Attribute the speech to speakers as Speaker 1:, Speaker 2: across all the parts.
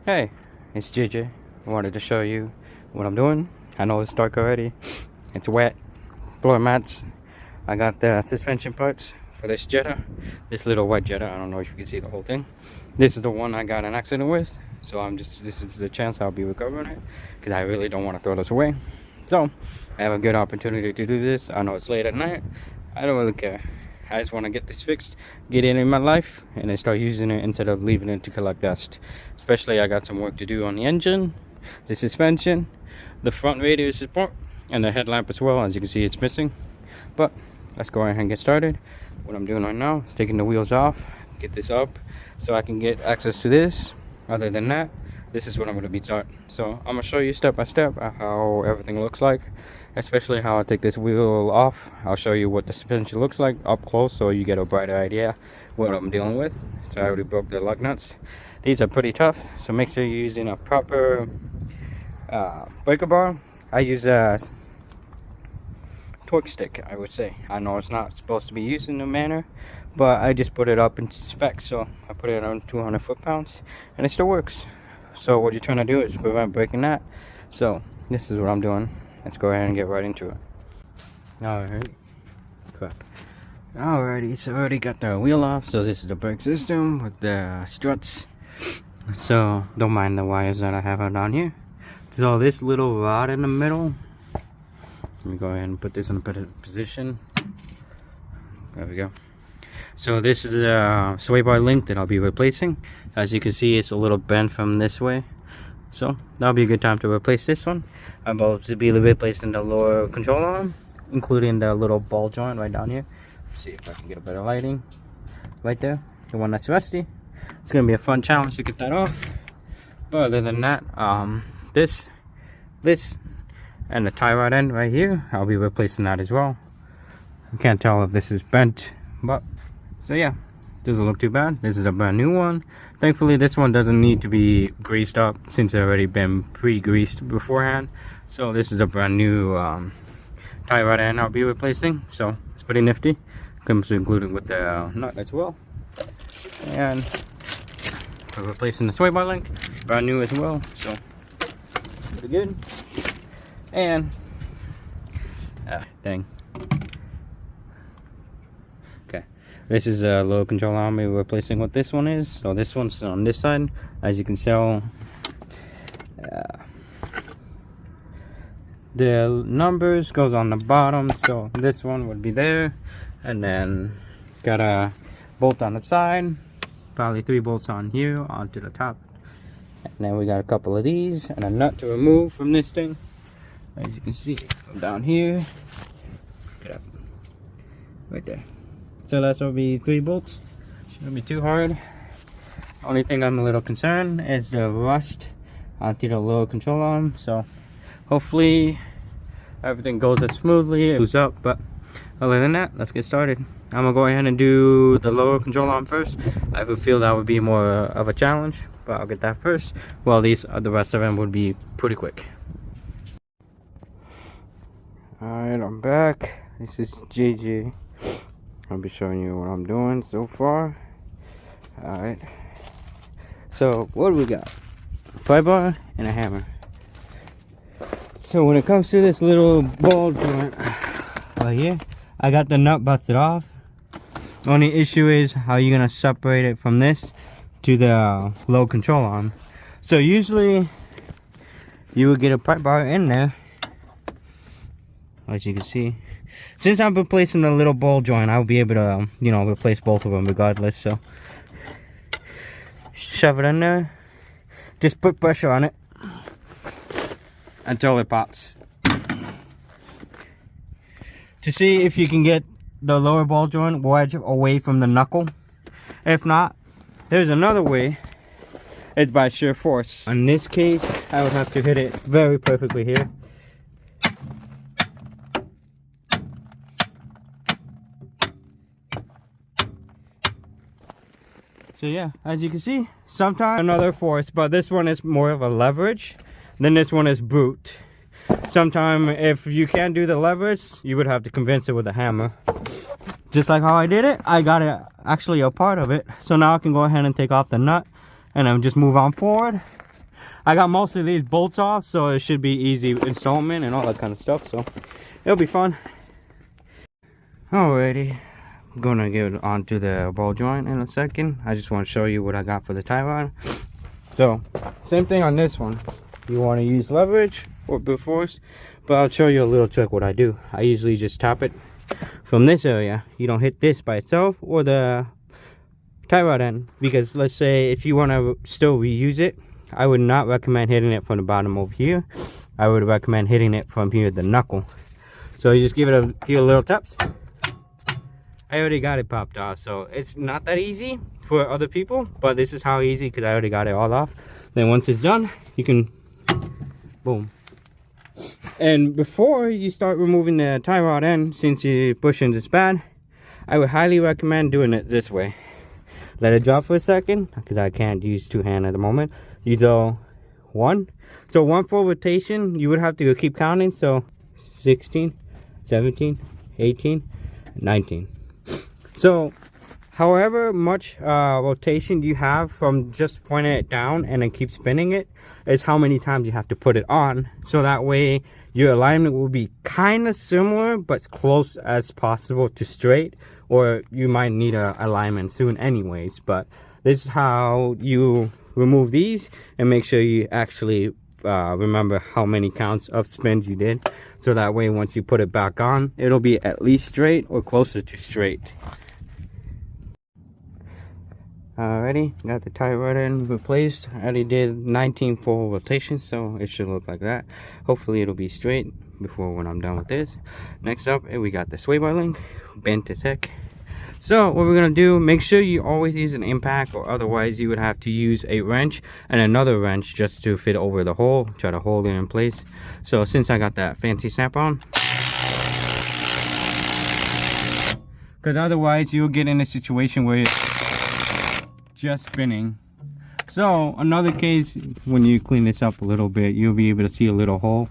Speaker 1: Hey, it's JJ. I wanted to show you what I'm doing. I know it's dark already. It's wet. Floor mats. I got the suspension parts for this Jetta. This little white Jetta. I don't know if you can see the whole thing. This is the one I got in an accident with. So this is the chance I'll be recovering it. Because I really don't want to throw this away. So, I have a good opportunity to do this. I know it's late at night. I don't really care. I just want to get this fixed, get it in my life, and then start using it instead of leaving it to collect dust. Especially I got some work to do on the engine, the suspension, the front radiator support, and the headlamp as well. As you can see, it's missing. But let's go ahead and get started. What I'm doing right now is taking the wheels off, get this up so I can get access to this. Other than that, this is what I'm going to be taught. So I'm going to show you step by step how everything looks like, especially how I take this wheel off. I'll show you what the suspension looks like up close so you get a brighter idea what I'm dealing with. So I already broke the lug nuts. These are pretty tough, so make sure you're using a proper breaker bar. I use a torque stick, I would say. I know it's not supposed to be used in a manner, but I just put it up in specs, so I put it on 200 foot-pounds and it still works. So what you're trying to do is prevent breaking that. So this is what I'm doing. Let's go ahead and get right into it. Alright. Crap. Alrighty, so I already got the wheel off. So this is the brake system with the struts. So don't mind the wires that I have down here. So this little rod in the middle, let me go ahead and put this in a better position. There we go. So this is a sway bar link that I'll be replacing. As you can see, it's a little bent from this way. So that'll be a good time to replace this one. I'm about to be replacing the lower control arm, including the little ball joint right down here. Let's see if I can get a better lighting. Right there, the one that's rusty. It's gonna be a fun challenge to get that off. But other than that, this, and the tie rod end right here, I'll be replacing that as well. I can't tell if this is bent, but so yeah, doesn't look too bad. This is a brand new one. Thankfully this one doesn't need to be greased up since it's already been pre-greased beforehand. So this is a brand new tie rod end I'll be replacing, so it's pretty nifty. Comes included with the nut as well. And we're replacing the sway bar link, brand new as well, so pretty good. And dang. Okay, this is a low control arm we're replacing what this one is. So this one's on this side, as you can tell. The numbers goes on the bottom, so this one would be there, and then got a bolt on the side, probably 3 bolts on here onto the top, and then we got a couple of these and a nut to remove from this thing. As you can see from down here, get up right there. So that's will be 3 bolts. Shouldn't be too hard. Only thing I'm a little concerned is the rust onto the lower control arm. So hopefully everything goes as smoothly. It goes up, but other than that, let's get started. I'm gonna go ahead and do the lower control arm first. I would feel that would be more of a challenge, but I'll get that first. Well, the rest of them would be pretty quick. Alright, I'm back. This is JJ. I'll be showing you what I'm doing so far. Alright. So, what do we got? A pry bar and a hammer. So, when it comes to this little ball joint right here, I got the nut busted off. Only issue is how you're gonna separate it from this to the low control arm. So usually you would get a pry bar in there, as you can see. Since I'm replacing the little ball joint, I'll be able to, you know, replace both of them regardless. So shove it in there, just put pressure on it until it pops, to see if you can get the lower ball joint wedge away from the knuckle. If not, there's another way. It's by sheer force. In this case, I would have to hit it very perfectly here. So yeah, as you can see, sometimes another force, but this one is more of a leverage, then this one is brute. Sometimes if you can't do the leverage, you would have to convince it with a hammer. Just like how I did it, I got it actually a part of it. So now I can go ahead and take off the nut and then just move on forward I got most of these bolts off, so it should be easy installment and all that kind of stuff, so it'll be fun. Alrighty, I'm gonna get onto the ball joint in a second. I just want to show you what I got for the tie rod. So same thing on this one. You want to use leverage or brute force, but I'll show you a little trick what I do. I usually just tap it from this area. You don't hit this by itself or the tie rod end, because let's say if you want to still reuse it, I would not recommend hitting it from the bottom over here. I would recommend hitting it from here, the knuckle. So you just give it a few little taps. I already got it popped off, so it's not that easy for other people, but this is how easy, because I already got it all off. Then once it's done, you can boom. And before you start removing the tie rod end, since you're pushing this bad, I would highly recommend doing it this way. Let it drop for a second, because I can't use two hands at the moment. Use one. So one full rotation, you would have to keep counting. So 16, 17, 18, 19. So however much rotation you have from just pointing it down and then keep spinning it is how many times you have to put it on. So that way your alignment will be kind of similar, but as close as possible to straight. Or you might need a alignment soon anyways, but this is how you remove these and make sure you actually remember how many counts of spins you did, so that way once you put it back on, it'll be at least straight or closer to straight. Alrighty, got the tie rod end replaced. I already did 19 full rotations, so it should look like that. Hopefully it'll be straight before when I'm done with this. Next up, we got the sway bar link, bent as heck. So what we're gonna do, make sure you always use an impact, or otherwise you would have to use a wrench and another wrench just to fit over the hole, try to hold it in place. So since I got that fancy snap on, because otherwise you'll get in a situation where it's just spinning. So another case, when you clean this up a little bit, you'll be able to see a little hole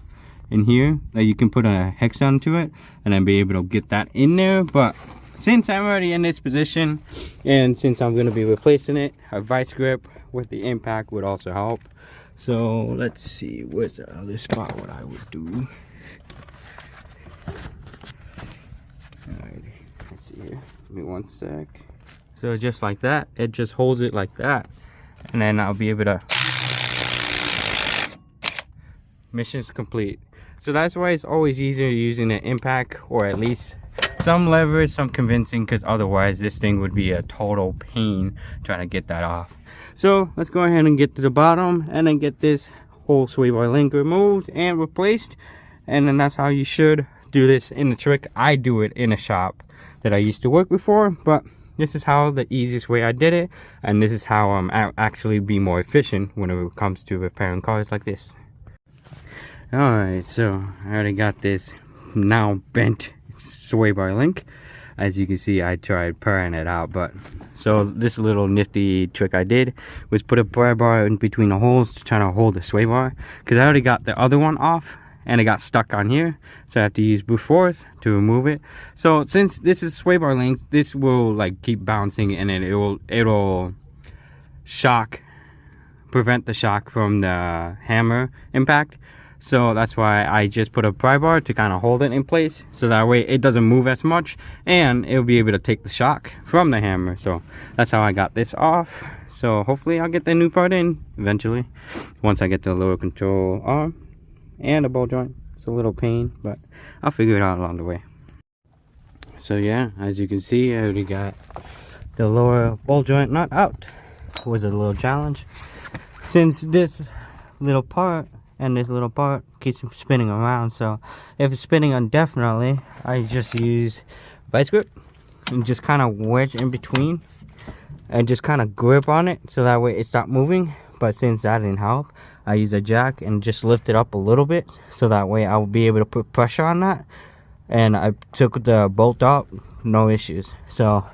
Speaker 1: in here that you can put a hex onto it and then be able to get that in there. But since I'm already in this position, and since I'm going to be replacing it, a vice grip with the impact would also help. So let's see, where's the other spot what I would do. Alright, let's see here, give me one sec. So just like that, it just holds it like that, and then I'll be able to, mission's complete. So that's why it's always easier using an impact, or at least some leverage, some convincing, because otherwise this thing would be a total pain trying to get that off. So let's go ahead and get to the bottom and then get this whole sway bar link removed and replaced. And then that's how you should do this in the trick. I do it in a shop that I used to work before, but this is how the easiest way I did it, and this is how I'm actually be more efficient when it comes to repairing cars like this. Alright, so I already got this now bent sway bar link. As you can see, I tried prying it out, but so this little nifty trick I did was put a pry bar in between the holes to try to hold the sway bar, because I already got the other one off and it got stuck on here, so I have to use brute force to remove it. So since this is sway bar length, this will like keep bouncing, and then it'll shock, prevent the shock from the hammer impact. So that's why I just put a pry bar to kind of hold it in place, so that way it doesn't move as much and it'll be able to take the shock from the hammer. So that's how I got this off. So hopefully I'll get the new part in eventually, once I get the lower control arm and a ball joint. It's a little pain, but I'll figure it out along the way. So yeah, as you can see, I already got the lower ball joint nut out. It was a little challenge, since this little part and this little part keeps spinning around. So if it's spinning indefinitely, I just use vice grip and just kind of wedge in between and just kind of grip on it, so that way it stopped moving. But since that didn't help, I use a jack and just lift it up a little bit, so that way I will be able to put pressure on that. And I took the bolt out, no issues. So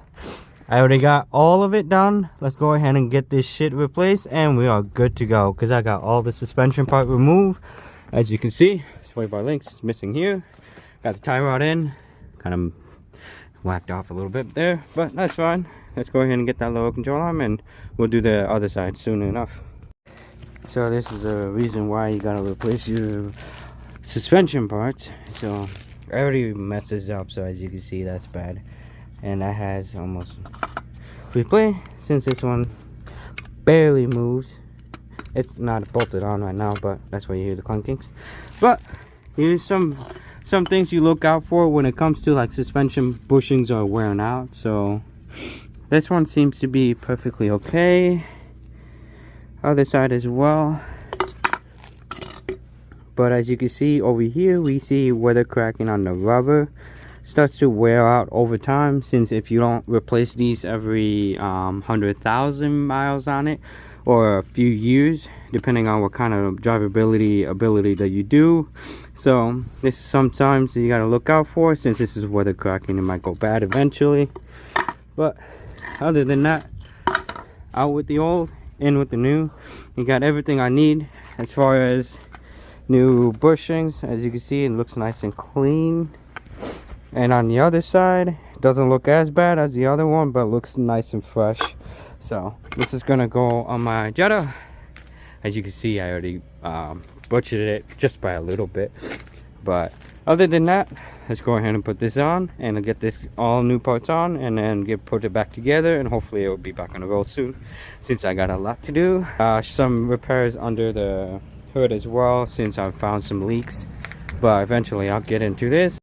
Speaker 1: I already got all of it done. Let's go ahead and get this shit replaced, and we are good to go, because I got all the suspension part removed. As you can see, sway bar links is missing here. Got the tie rod in, kind of whacked off a little bit there, but that's fine. Let's go ahead and get that lower control arm, and we'll do the other side soon enough. So this is a reason why you gotta replace your suspension parts. So I already messed this up, so as you can see, that's bad. And that has almost replay, since this one barely moves. It's not bolted on right now, but that's why you hear the clunkings. But here's some things you look out for when it comes to like suspension bushings are wearing out. So this one seems to be perfectly okay. Other side as well. But as you can see over here, we see weather cracking on the rubber. Starts to wear out over time, since if you don't replace these every 100,000 miles on it, or a few years, depending on what kind of ability that you do. So this is sometimes you gotta look out for, since this is weather cracking. It might go bad eventually. But other than that, out with the old, in with the new. You got everything I need as far as new bushings. As you can see, it looks nice and clean. And on the other side, it doesn't look as bad as the other one, but looks nice and fresh. So this is gonna go on my Jetta. As you can see, I already butchered it just by a little bit. But other than that, let's go ahead and put this on, and I'll get this all new parts on, and then put it back together, and hopefully it will be back on the road soon, since I got a lot to do. Some repairs under the hood as well, since I found some leaks. But eventually I'll get into this.